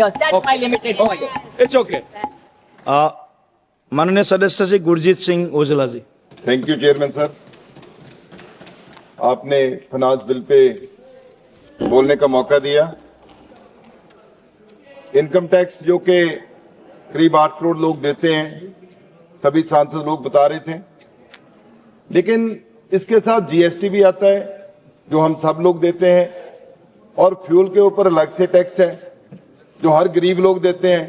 years. That's my limited point. It's okay. माननीय सदस्य श्री गुरजीत सिंह ओझला जी। Thank you chairman sir, आपने finance bill pay बोलने का मौका दिया। इनकम टैक्स जो कि करीब 8 करोड़ लोग देते हैं, सभी सांसद लोग बता रहे थे, लेकिन इसके साथ जीएसटी भी आता है जो हम सब लोग देते हैं, और फ्यूल के ऊपर अलग से टैक्स है जो हर गरीब लोग देते हैं।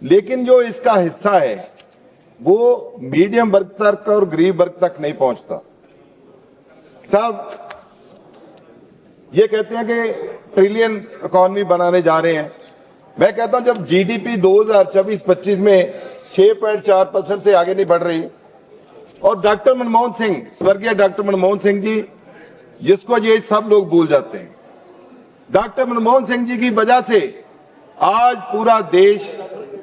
लेकिन जो इसका हिस्सा है वो मीडियम वर्ग तक और गरीब वर्ग तक नहीं पहुंचता। साहब ये कहते हैं कि ट्रिलियन इकोनॉमी बनाने जा रहे हैं। मैं कहता हूं जब जीडीपी 2024-25 में 6.4% से आगे नहीं बढ़ रही, और डॉक्टर मनमोहन सिंह, स्वर्गीय डॉक्टर मनमोहन सिंह जी, जिसको ये सब लोग भूल जाते हैं, डॉक्टर मनमोहन सिंह जी की वजह से आज पूरा देश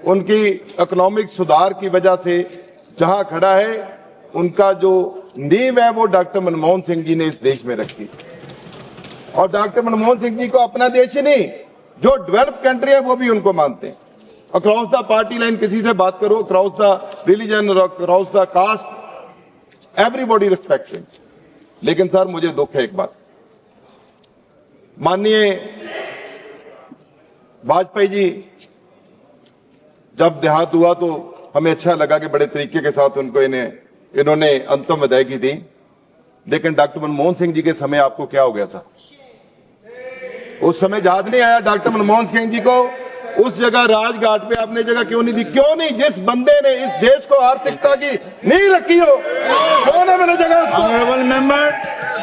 उनकी इकोनॉमिक सुधार की वजह से जहां खड़ा है, उनका जो नींव है वो डॉक्टर मनमोहन सिंह जी ने इस देश में रखी। और डॉक्टर मनमोहन सिंह जी को अपना देश ही नहीं, जो डेवलप्ड कंट्री है वो भी उनको मानते हैं। अक्रॉस द पार्टी लाइन किसी से बात करो, across the religion, across the caste, everybody respect him. लेकिन सर मुझे दुख है एक बात, माननीय वाजपेयी जी जब देहांत हुआ तो हमें अच्छा लगा कि बड़े तरीके के साथ उनको इन्होंने अंतिम विदायगी दी। लेकिन डॉक्टर मनमोहन सिंह जी के समय आपको क्या हो गया था? उस समय याद नहीं आया डॉक्टर मनमोहन सिंह जी को? उस जगह राजघाट पे आपने जगह क्यों नहीं दी? क्यों नहीं? जिस बंदे ने इस देश को आर्थिकता की नींव रखी हो, क्यों ना मिले जगह उसको? ऑनरेबल मेंबर,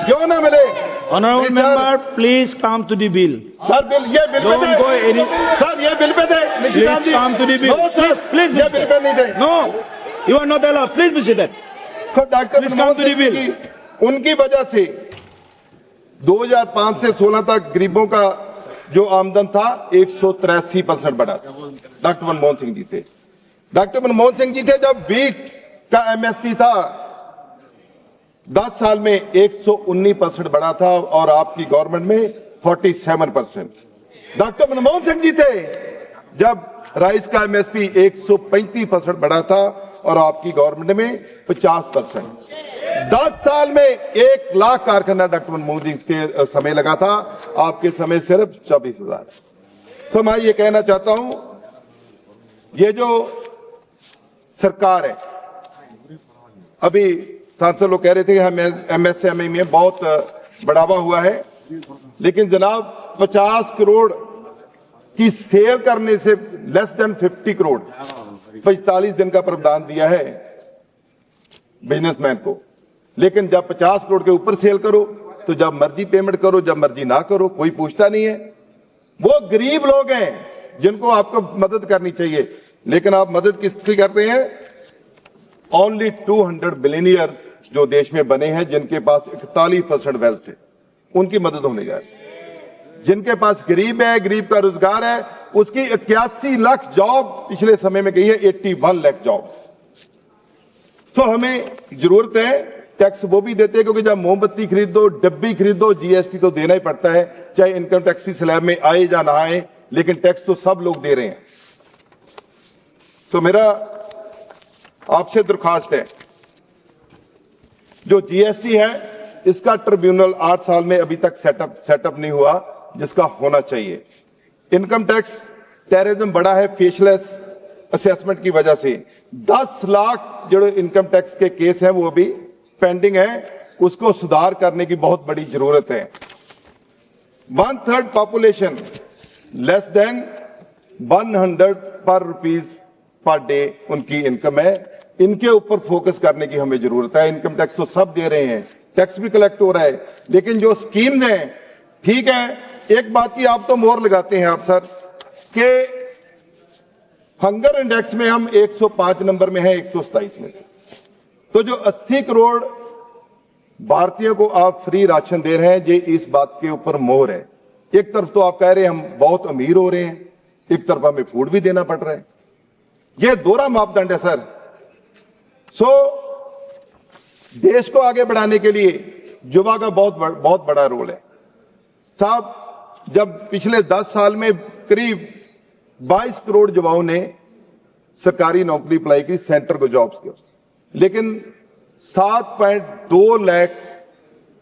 क्यों ना मिले? Honourable member, please come to the bill. Sir bill, ये बिल पे दे सर, ये बिल पे दे Nishikant ji. Come to the bill. No sir, please ये बिल पे नहीं दे। No, you are not allowed, please be seated. तो डॉक्टर मनमोहन सिंह जी उनकी वजह से 2005 से 16 तक गरीबों का जो आमदन था 183% बढ़ा था। डॉक्टर मनमोहन सिंह जी थे। डॉक्टर मनमोहन सिंह जी थे जब व्हीट का एमएसपी था 10 साल में 119% बढ़ा था, और आपकी गवर्नमेंट में 47%। डॉक्टर मनमोहन सिंह जी थे जब राइस का एमएसपी 135% बढ़ा था, और आपकी गवर्नमेंट में 50%। 10 साल में 1 लाख कारखाना डॉक्टर मनमोहन सिंह के समय लगा था, आपके समय सिर्फ 24,000। तो मैं ये कहना चाहता हूं, ये जो सरकार है, अभी सांसद लोग कह रहे थे कि हम एमएसएमई में बहुत बढ़ावा हुआ है, लेकिन जनाब 50 करोड़ की सेल करने से लेस देन 50 करोड़ 45 दिन का प्रावधान दिया है बिजनेसमैन को। लेकिन जब 50 करोड़ के ऊपर सेल करो तो जब मर्जी पेमेंट करो, जब मर्जी ना करो, कोई पूछता नहीं है। वो गरीब लोग हैं जिनको आपको मदद करनी चाहिए, लेकिन आप मदद किसकी कर रहे हैं? ओनली 200 बिलियनियर्स जो देश में बने हैं, जिनके पास 41% वेल्थ है, उनकी मदद होने जा रही है। जिनके पास गरीब है, गरीब का रोजगार है, उसकी 81 लाख जॉब पिछले समय में गई है, 81 लाख जॉब। तो हमें जरूरत है, टैक्स वो भी देते हैं, क्योंकि जब मोमबत्ती खरीदो, डब्बी खरीदो, जीएसटी तो देना ही पड़ता है, चाहे इनकम टैक्स भी स्लैब में आए या ना आए, लेकिन टैक्स तो सब लोग दे रहे हैं। तो मेरा आपसे दरखास्त है, जो जीएसटी है इसका ट्रिब्यूनल 8 साल में अभी तक सेटअप नहीं हुआ, जिसका होना चाहिए। इनकम टैक्स टेररिज्म बढ़ा है फेशलेस असेसमेंट की वजह से। 10 लाख जो इनकम टैक्स के केस हैं वो अभी पेंडिंग है, उसको सुधार करने की बहुत बड़ी जरूरत है। 1/3 पॉपुलेशन लेस देन 100 पर रुपीज पर डे उनकी इनकम है, इनके ऊपर फोकस करने की हमें जरूरत है। इनकम टैक्स तो सब दे रहे हैं, टैक्स भी कलेक्ट हो रहा है, लेकिन जो स्कीम्स हैं, ठीक है, एक बात की आप तो मोहर लगाते हैं आप सर, कि हंगर इंडेक्स में हम 105 नंबर में हैं 127 में से। तो जो 80 करोड़ भारतीयों को आप फ्री राशन दे रहे हैं, ये इस बात के ऊपर मोहर है। एक तरफ तो आप कह रहे हैं हम बहुत अमीर हो रहे हैं, एक तरफ हमें फूड भी देना पड़ रहा है। यह दोहरा मापदंड है सर। देश को आगे बढ़ाने के लिए युवा का बहुत बड़ा रोल है साहब। जब पिछले 10 साल में करीब 22 करोड़ युवाओं ने सरकारी नौकरी अप्लाई की, सेंटर को जॉब्स की, लेकिन 7.2 लाख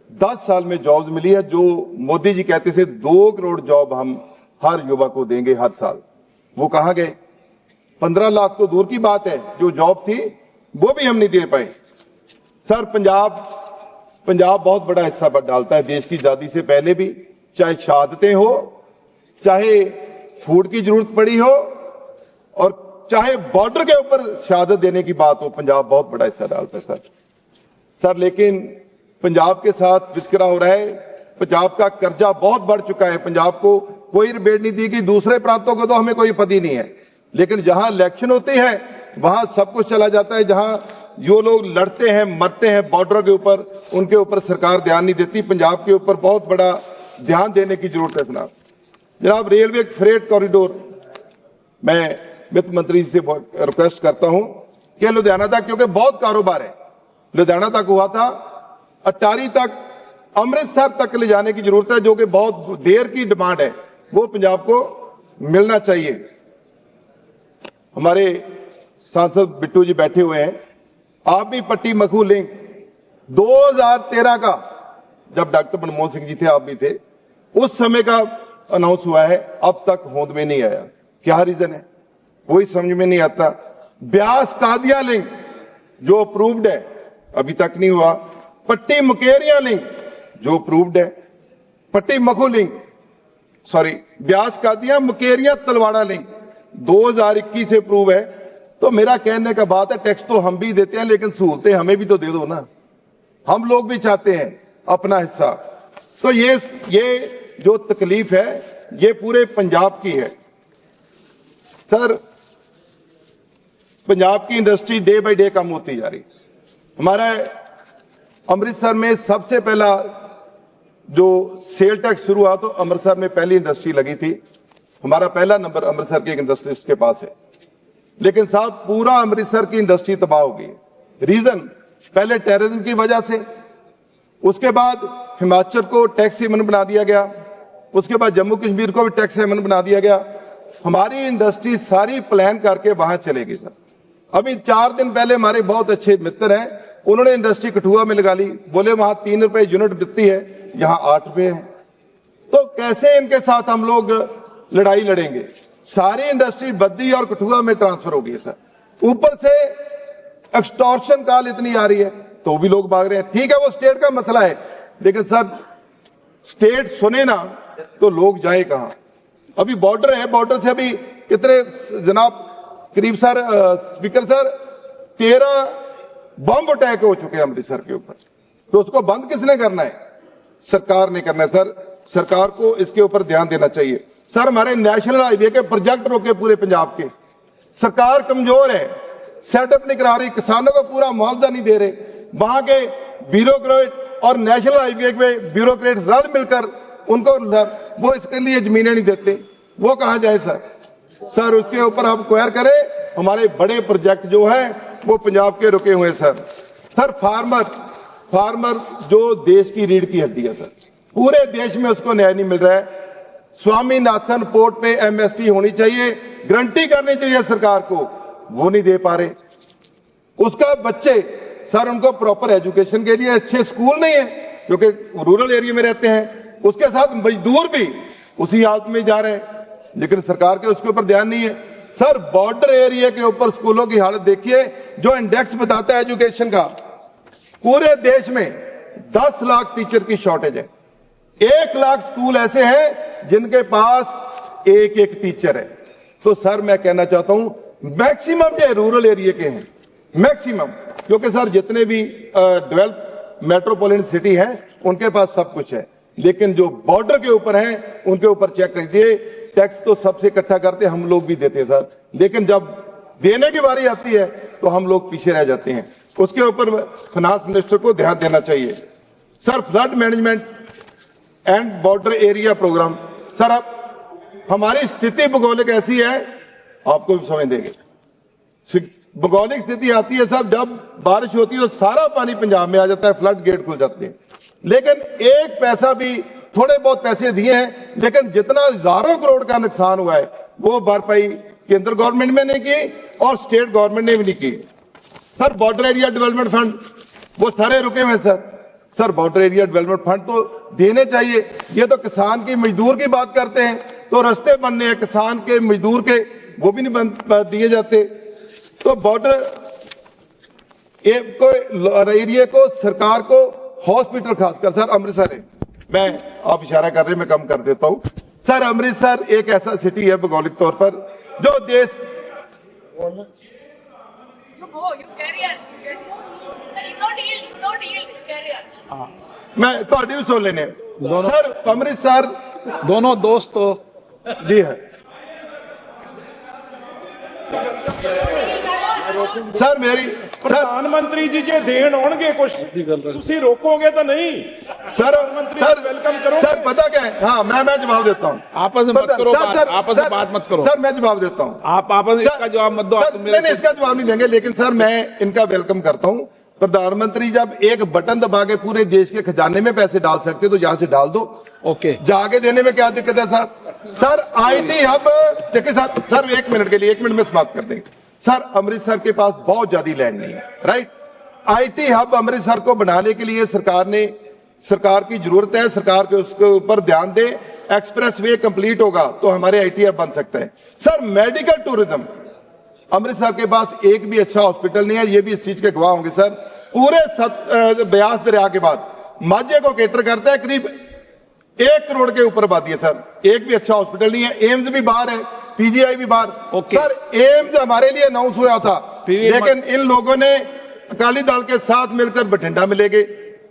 10 साल में जॉब्स मिली है। जो मोदी जी कहते थे 2 करोड़ जॉब हम हर युवा को देंगे हर साल, वो कहां गए? 15 लाख तो दूर की बात है, जो जॉब थी वो भी हम नहीं दे पाए। सर, पंजाब बहुत बड़ा हिस्सा डालता है देश की आजादी से पहले भी, चाहे शहादतें हो, चाहे फूड की जरूरत पड़ी हो, और चाहे बॉर्डर के ऊपर शहादत देने की बात हो, पंजाब बहुत बड़ा हिस्सा डालता है सर। लेकिन पंजाब के साथ वितकरा हो रहा है, पंजाब का कर्जा बहुत बढ़ चुका है, पंजाब को कोई रिबेट नहीं दी गई, दूसरे प्रांतों को तो हमें कोई पति नहीं है, लेकिन जहां इलेक्शन होते हैं वहां सब कुछ चला जाता है। जहां जो लोग लड़ते हैं मरते हैं बॉर्डर के ऊपर, उनके ऊपर सरकार ध्यान नहीं देती। पंजाब के ऊपर बहुत बड़ा ध्यान देने की जरूरत है जनाब। रेलवे फ्रेट कॉरिडोर, मैं वित्त मंत्री से रिक्वेस्ट करता हूं कि लुधियाना तक, क्योंकि बहुत कारोबार है, लुधियाना तक हुआ था, अटारी तक, अमृतसर तक ले जाने की जरूरत है, जो कि बहुत देर की डिमांड है, वो पंजाब को मिलना चाहिए। हमारे सांसद बिट्टू जी बैठे हुए हैं, आप भी पट्टी मखू लिंक 2013 का, जब डॉक्टर मनमोहन सिंह जी थे, आप भी थे, उस समय का अनाउंस हुआ है, अब तक होंद में नहीं आया। क्या रीजन है, कोई समझ में नहीं आता। ब्यास कादिया लिंक जो अप्रूव्ड है, अभी तक नहीं हुआ। पट्टी मुकेरिया लिंक जो अप्रूव्ड है, Patti Makhu link, sorry, Beas Qadian Mukerian Talwara link 2021 से अप्रूव है। तो मेरा कहने का बात है, टैक्स तो हम भी देते हैं, लेकिन सहूलतें हमें भी तो दे दो ना, हम लोग भी चाहते हैं अपना हिस्सा। तो ये जो तकलीफ है ये पूरे पंजाब की है सर। पंजाब की इंडस्ट्री डे बाय डे कम होती जा रही। हमारा अमृतसर में सबसे पहला जो सेल टैक्स शुरू हुआ, तो अमृतसर में पहली इंडस्ट्री लगी थी, हमारा पहला नंबर अमृतसर के एक इंडस्ट्रिस्ट के पास है। लेकिन साहब, पूरा अमृतसर की इंडस्ट्री तबाह हो गई। रीजन, पहले टेररिज्म की वजह से, उसके बाद हिमाचल को टैक्स हेवन बना दिया गया, उसके बाद जम्मू कश्मीर को भी टैक्स हेवन बना दिया गया। हमारी इंडस्ट्री सारी प्लान करके वहां चलेगी सर। अभी 4 दिन पहले हमारे बहुत अच्छे मित्र हैं, उन्होंने इंडस्ट्री कठुआ में लगा ली, बोले वहां 3 रुपए यूनिट बिकती है, यहां 8 रुपए है। तो कैसे इनके साथ हम लोग लड़ाई लड़ेंगे? सारी इंडस्ट्री बद्दी और कठुआ में ट्रांसफर हो गई सर। ऊपर से एक्सटॉर्शन कॉल इतनी आ रही है, तो भी लोग भाग रहे हैं। ठीक है, वो स्टेट का मसला है, लेकिन सर स्टेट सुने ना तो लोग जाए कहां? अभी बॉर्डर है, बॉर्डर से अभी कितने जनाब, करीब सर स्पीकर सर 13 बम अटैक हो चुके हैं अमृतसर के ऊपर। तो उसको बंद किसने करना है? सरकार ने करना है सर। सरकार को इसके ऊपर ध्यान देना चाहिए सर। हमारे नेशनल हाईवे के प्रोजेक्ट रोके पूरे पंजाब के, सरकार कमजोर है, सेटअप नहीं करा रही, किसानों को पूरा मुआवजा नहीं दे रहे। वहां के ब्यूरोक्रेट और नेशनल हाईवे के ब्यूरोक्रेट रल मिलकर उनको वो इसके लिए जमीनें नहीं देते, वो कहां जाए सर? सर उसके ऊपर आप क्वायर करें। हमारे बड़े प्रोजेक्ट जो है वो पंजाब के रुके हुए सर। सर फार्मर जो देश की रीढ़ की हड्डी है सर, पूरे देश में उसको न्याय नहीं मिल रहा है। स्वामीनाथन पोर्ट पे एमएसपी होनी चाहिए, गारंटी करनी चाहिए सरकार को, वो नहीं दे पा रहे। उसका बच्चे सर, उनको प्रॉपर एजुकेशन के लिए अच्छे स्कूल नहीं है, क्योंकि रूरल एरिया में रहते हैं। उसके साथ मजदूर भी उसी हालत में जा रहे हैं, लेकिन सरकार के उसके ऊपर ध्यान नहीं है सर। बॉर्डर एरिया के ऊपर स्कूलों की हालत देखिए, जो इंडेक्स बताता है एजुकेशन का, पूरे देश में 10 लाख टीचर की शॉर्टेज है। 1 लाख स्कूल ऐसे हैं जिनके पास एक टीचर है। तो सर मैं कहना चाहता हूं, मैक्सिमम जो रूरल एरिया के हैं, मैक्सिमम, क्योंकि सर जितने भी डेवलप मेट्रोपॉलिटन सिटी हैं उनके पास सब कुछ है, लेकिन जो बॉर्डर के ऊपर हैं उनके ऊपर चेक कीजिए। टैक्स तो सबसे इकट्ठा करते, हम लोग भी देते हैं सर, लेकिन जब देने की बारी आती है तो हम लोग पीछे रह जाते हैं। उसके ऊपर फाइनेंस मिनिस्टर को ध्यान देना चाहिए sir. Flood management and border area programme sir, अब हमारी स्थिति भौगोलिक ऐसी है, आपको भी समझ देंगे। भौगोलिक स्थिति आती है साहब, जब बारिश होती है तो सारा पानी पंजाब में आ जाता है, फ्लड गेट खुल जाते हैं। लेकिन एक पैसा भी, थोड़े बहुत पैसे दिए हैं, लेकिन जितना हजारों करोड़ का नुकसान हुआ है वो भरपाई केंद्र गवर्नमेंट में नहीं की और स्टेट गवर्नमेंट ने भी नहीं की। Sir border area development fund वो सारे रुके हुए sir border area development fund तो देने चाहिए। ये तो किसान की मजदूर की बात करते हैं, तो रास्ते बनने हैं किसान के मजदूर के, वो भी नहीं दिए जाते। तो बॉर्डर एरिया को सरकार को हॉस्पिटल खासकर सर अमृतसर है, मैं आप इशारा कर रहे हैं मैं कम कर देता हूं सर। अमृतसर एक ऐसा सिटी है भौगोलिक तौर पर जो देश मैं थोड़ी भी सुन लेने सर अमृतसर दोनों दोस्त तो जी है सर मेरी सर प्रधानमंत्री जी जे देन आउणगे कुछ तुसी रोकोगे तो नहीं। सर वेलकम करो सर पता क्या है, हाँ मैं जवाब देता हूँ। आपस में मत करो, आपस में बात मत करो। सर मैं जवाब देता हूँ। आप आपस में इसका जवाब मत दो। सर नहीं इसका जवाब नहीं देंगे, लेकिन सर मैं इनका वेलकम करता हूँ। प्रधानमंत्री जब एक बटन दबा के पूरे देश के खजाने में पैसे डाल सकते तो यहां से डाल दो। ओके, जाके देने में क्या दिक्कत है सर आईटी हब देखिए सर 1 मिनट के लिए 1 मिनट में समाप्त कर देंगे। सर अमृतसर के पास बहुत ज्यादा लैंड नहीं है, राइट। आईटी हब अमृतसर को बनाने के लिए सरकार की जरूरत है, सरकार के उसके ऊपर ध्यान दे। एक्सप्रेस वे कंप्लीट होगा तो हमारे आईटी हब बन सकते हैं। सर मेडिकल टूरिज्म अमृतसर के पास एक भी अच्छा हॉस्पिटल नहीं है, ये भी इस चीज के गवाह होंगे सर। पूरे ब्यास दरिया के बाद माझे को केटर करता है, करीब 1 करोड़ के ऊपर आबादी है सर, एक भी अच्छा हॉस्पिटल नहीं है। एम्स भी बाहर है, पीजीआई भी बाहर। सर एम्स हमारे लिए अनाउंस हुआ था, लेकिन इन लोगों ने अकाली दल के साथ मिलकर बठिंडा में ले गए।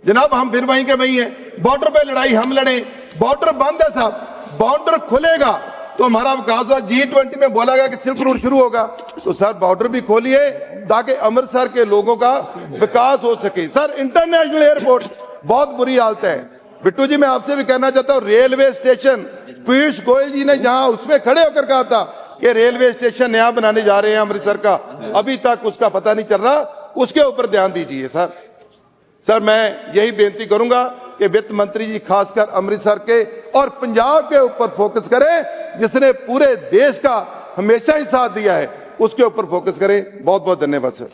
जनाब हम फिर वहीं के वहीं हैं। बॉर्डर पे लड़ाई हम लड़े, बॉर्डर बंद है साहब, बॉर्डर खुलेगा तो हमारा विकास हुआ। G20 में बोला गया कि सिल्क रूट शुरू होगा, तो सर बॉर्डर भी खोलिए ताकि अमृतसर के लोगों का विकास हो सके। सर इंटरनेशनल एयरपोर्ट बहुत बुरी हालत है। बिट्टू जी मैं आपसे भी कहना चाहता हूं, रेलवे स्टेशन पीयूष गोयल जी ने जहां उसमें खड़े होकर कहा था कि रेलवे स्टेशन नया बनाने जा रहे हैं अमृतसर का, अभी तक उसका पता नहीं चल रहा, उसके ऊपर ध्यान दीजिए सर मैं यही बेनती करूंगा कि वित्त मंत्री जी खासकर अमृतसर के और पंजाब के ऊपर फोकस करें, जिसने पूरे देश का हमेशा ही साथ दिया है, उसके ऊपर फोकस करें। बहुत बहुत धन्यवाद sir.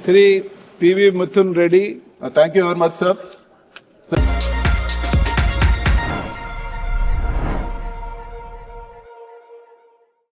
Shri PV Mithun Reddy. Thank you very much, sir.